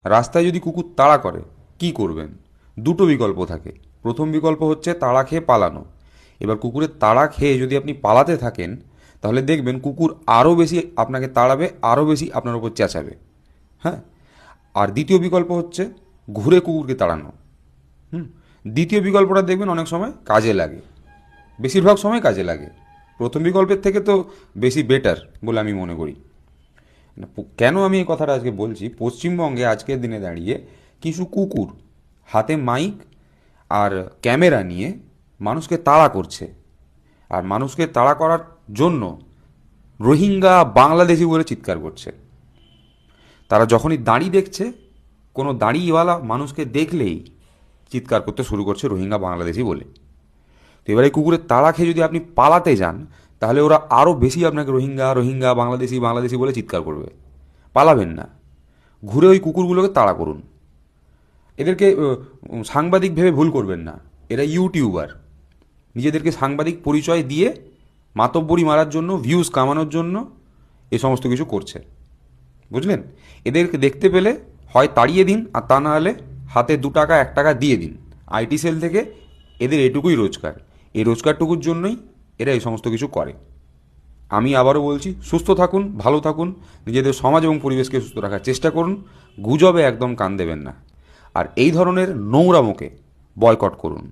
রাস্তায় যদি কুকুর তাড়া করে কি করবেন? দুটো বিকল্প থাকে। প্রথম বিকল্প হচ্ছে তাড়া খেয়ে পালানো। এবার কুকুরের তাড়া খেয়ে যদি আপনি পালাতে থাকেন, তাহলে দেখবেন কুকুর আরও বেশি আপনাকে তাড়াবে, আরও বেশি আপনার উপর চেঁচাবে। হ্যাঁ। আর দ্বিতীয় বিকল্প হচ্ছে ঘুরে কুকুরকে তাড়ানো। হুম। দ্বিতীয় বিকল্পটা দেখবেন অনেক সময় কাজে লাগে, বেশিরভাগ সময় কাজে লাগে। প্রথম বিকল্পের থেকে তো বেশি বেটার বলে আমি মনে করি। কেন আমি এই কথাটা আজকে বলছি, পশ্চিমবঙ্গে আজকের দিনে দাঁড়িয়ে কিছু কুকুর হাতে মাইক আর ক্যামেরা নিয়ে মানুষকে তাড়া করছে। আর মানুষকে তাড়া করার জন্য রোহিঙ্গা বাংলাদেশি বলে চিৎকার করছে। তারা যখনই দাড়ি দেখছে, কোনো দাড়িওয়ালা মানুষকে দেখলেই চিৎকার করতে শুরু করছে রোহিঙ্গা বাংলাদেশি বলে। তো এবার এই কুকুরের তাড়া খেয়ে যদি আপনি পালাতে যান, তাহলে ওরা আরও বেশি আপনাকে রোহিঙ্গা রোহিঙ্গা বাংলাদেশি বাংলাদেশি বলে চিৎকার করবে। পালাবেন না, ঘুরে ওই কুকুরগুলোকে তাড়া করুন। এদেরকে সাংবাদিক ভেবে ভুল করবেন না। এরা ইউটিউবার, নিজেদেরকে সাংবাদিক পরিচয় দিয়ে মাতব্বরি মারার জন্য, ভিউজ কামানোর জন্য এ সমস্ত কিছু করছে। বুঝলেন? এদেরকে দেখতে পেলে হয় তাড়িয়ে দিন, আর তা না হলে হাতে 2 টাকা 1 টাকা দিয়ে দিন। আইটি সেল থেকে এদের এটুকুই রোজগার। এই রোজগারটুকুর জন্যই এরা এই সমস্ত কিছু করে। আমি আবারও বলছি, সুস্থ থাকুন, ভালো থাকুন, নিজেদের সমাজ এবং পরিবেশকে সুস্থ রাখার চেষ্টা করুন। গুজবে একদম কান দেবেন না। আর এই ধরনের নোংরামোকে বয়কট করুন।